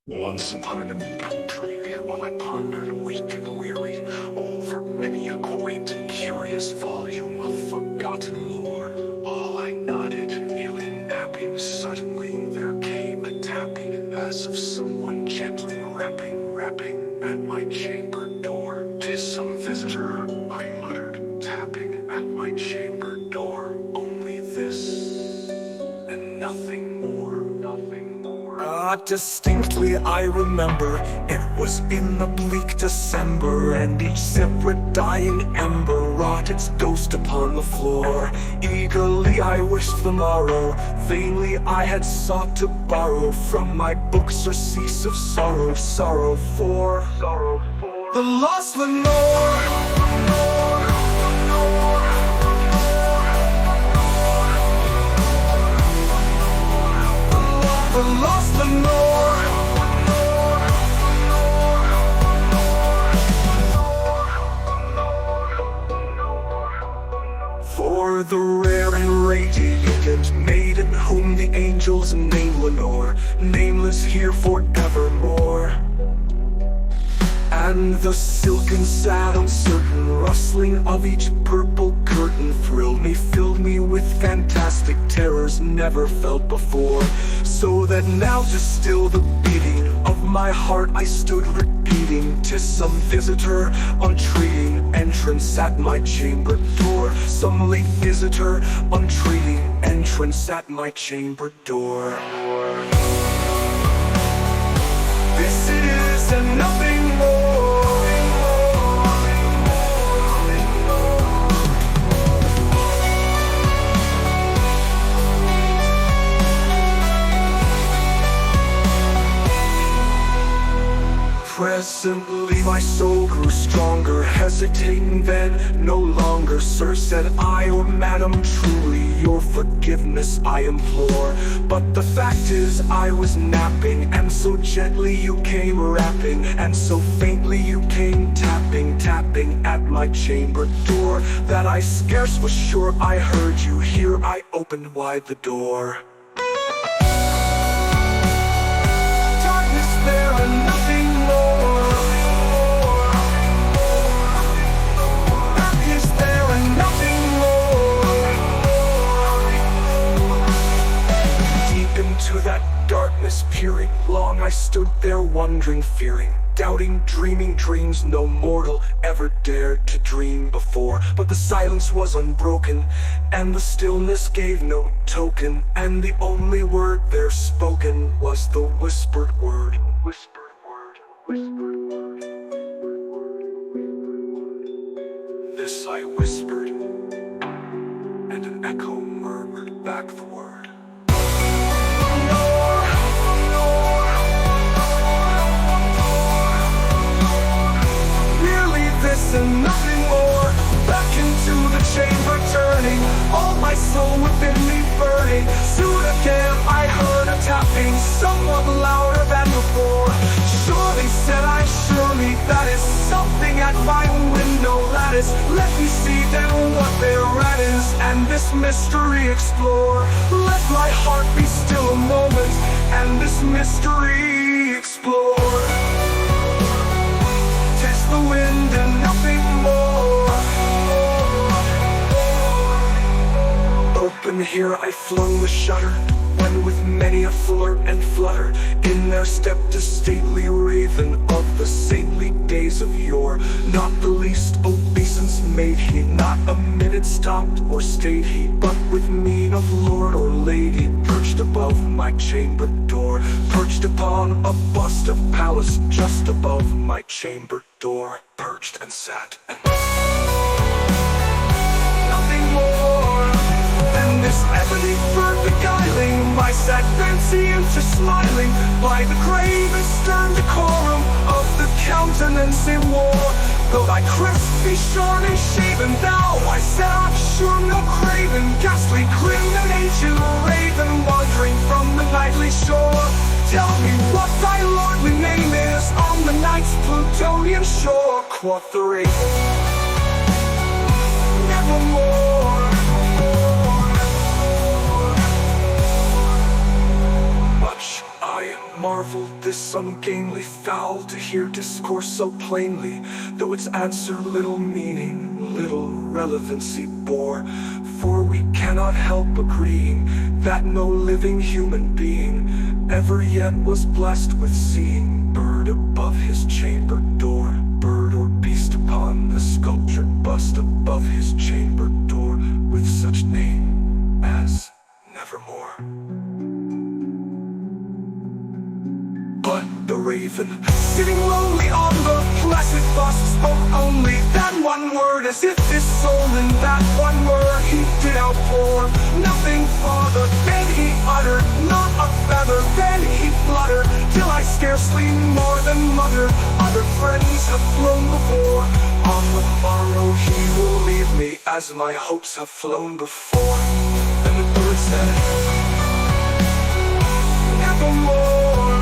Once upon a country, while I pondered, weak and weary, over many a quaint and curious volume of forgotten lore, while I nodded, feeling napping, suddenly there came a tapping, as of someone gently rapping at my chamber door. "'Tis some visitor," I muttered, tapping at my chamber door. Only this, and nothing more, nothing more. Distinctly I remember, it was in the bleak December, and each separate dying ember wrought its ghost upon the floor. Eagerly I wished the morrow, vainly I had sought to borrow from my books surcease of sorrow for the lost Lenore. The lost Lenore. For the rare and radiant maiden whom the angels name Lenore, nameless here forevermore. And the silken, sad, uncertain rustling of each purple curtain thrilled me, filled me with fantastic terrors never felt before. So that now to still the beating of my heart I stood repeating, "'Tis some visitor entreating entrance at my chamber door." Some late visitor entreating entrance at my chamber door. This it is and nothing more. Presently my soul grew stronger, hesitating then no longer. "Sir," said I, "or madam, truly your forgiveness I implore. But the fact is I was napping, and so gently you came rapping, and so faintly you came tapping at my chamber door, that I scarce was sure I heard you. Here I opened wide the door. Darkness there and nothing more. Darkness there and nothing more. Deep into that darkness peering, long I stood there wondering, fearing, doubting, dreaming dreams no mortal ever dared to dream before. But the silence was unbroken, and the stillness gave no token, and the only word there spoken was the whispered word. Whispered word, whispered word. This I whispered, and an echo murmured back the word. This and nothing more. Back into the chamber turning, all my soul within me burning. Soon again I heard a tapping, somewhat louder than before. "Surely," said I, "surely that is something at my window lattice. Let me see then what thereat is, and this mystery explore. Let my heart be still a moment, and this mystery explore. 'Tis the wind and nothing more." Open here I flung the shutter, when with many a flirt and flutter in there stepped a stately raven of the saintly days of yore. Not the least obeisance made he, not a minute stopped or stayed he, but with mien of lord or lady perched above my chamber door, perched upon a bust of Pallas just above my chamber door, perched and sat and nothing more than this ebony bird beguiling my sad fancy into smiling by the grave and stern decorum of the countenance it wore. Though thy crest be shorn and shaven, thou, I said, art sure no craven, ghastly grim and ancient raven wandering from the nightly shore. Tell me what thy lordly name is on the night's Plutonian shore. Quoth the raven, "Nevermore." Much I I marveled this ungainly fowl to hear discourse so plainly, though its answer little meaning, little relevancy bore. For we cannot help agreeing that no living human being ever yet was blessed with seeing bird above his chamber door, bird or beast upon the sculptured bust above his chamber door, with such name as Nevermore. But the raven, sitting lonely on the placid bust, spoke only that one word, as if his soul in that one word he did outpour. Nothing farther than he uttered, not a feather then he fluttered, till I scarcely more than muttered, other friends have flown before. On the morrow he will leave me, as my hopes have flown before. And the bird said, Nevermore.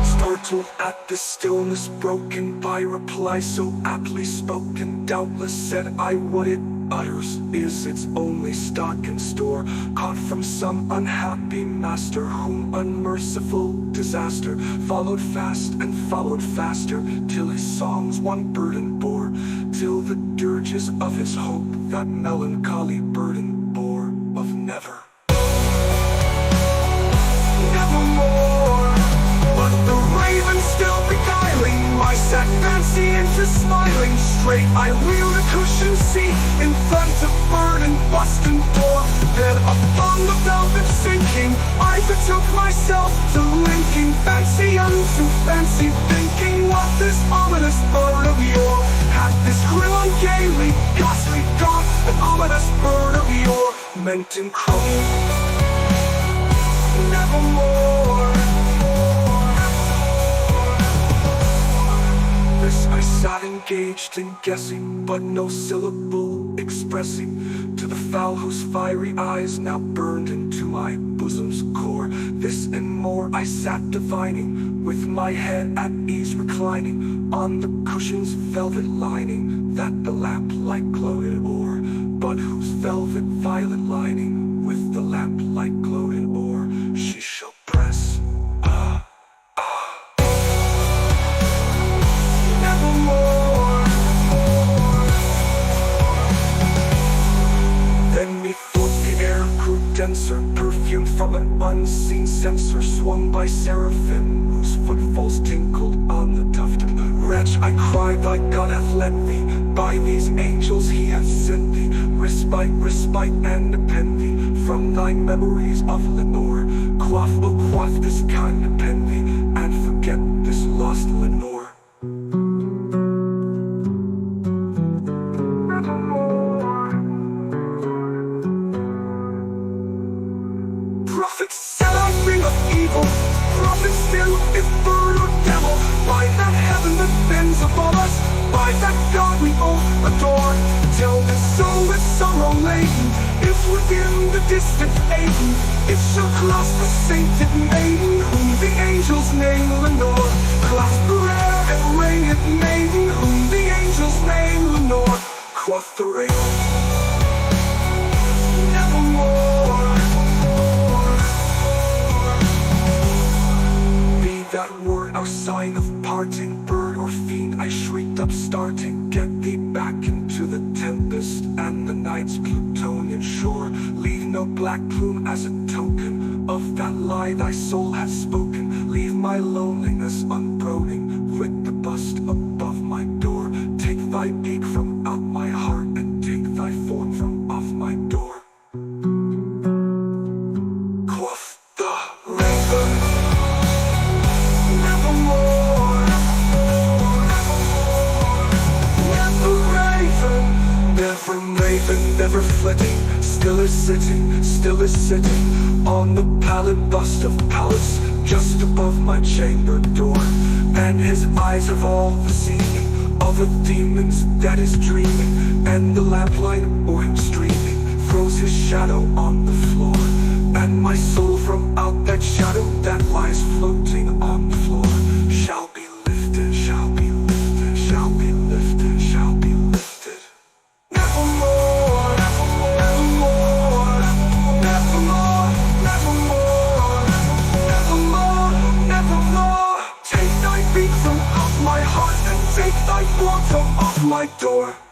Startled at the stillness broken by reply so aptly spoken, doubtless said I, what it utters is its only stock and store, caught from some unhappy master, whom unmerciful disaster followed fast and followed faster, till his songs one burden bore, till the dirges of his hope that melancholy burden bore of never. Nevermore. But the raven still beguiling my sad fancy into smiling, straight I wheeled a cushioned seat in front of bird and bust and door. Then upon the velvet sinking, I betook myself to linking fancy unto fancy, thinking what this ominous bird of yore had this grill ungainly, ghastly gaunt, an ominous bird of yore meant in crow. Nevermore. This I sat engaged in guessing, but no syllable expressing to the fowl whose fiery eyes now burned into my bosom's core. This and more I sat divining, with my head at ease reclining on the cushion's velvet lining, that the lamplight gloated o'er, but whose velvet violet lining with the lamplight gloated o'er she shall press. Nevermore. Then methought the air grew denser, perfumed from an unseen censer, swung by seraphim whose footfalls tinkled on the tuft. Wretch, I cried, thy God hath led me, by these angels he hath sent thee, respite, respite, and append thee from thy memories of Lenore. Quoth, oh quoth, this kind append thee, and forget this lost Lenore. Prophet said I bring of evil, prophet still, if bird or devil, by that heaven that bends above us, by that God we both adore, till this soul with sorrow laden, if within the distant Aden, it shall clasp a sainted maiden, whom the angels name Lenore, clasp the rare and radiant maiden, whom the angels name Lenore. Quoth the raven, Nevermore. That word our sign of parting, bird or fiend, I shrieked up starting, get thee back into the tempest and the night's Plutonian shore. Leave no black plume as a token of that lie thy soul hath spoken. Leave my loneliness unbroken, quit the bust above my door. Take thy beak from out my heart, and take thy form from off my door. Quoth the raven, Nevermore. Never raven, never raven, never flitting, still is sitting on the pallid bust of Pallas, just above my chamber door. And his eyes have all the seeming of a demon's that is dreaming, and the lamplight o'er him streaming throws his shadow on the floor. And my soul from out that shadow that lies floating on the floor shall be lifted, shall be lifted, shall be lifted, shall be lifted. Nevermore, nevermore, nevermore, nevermore. white door.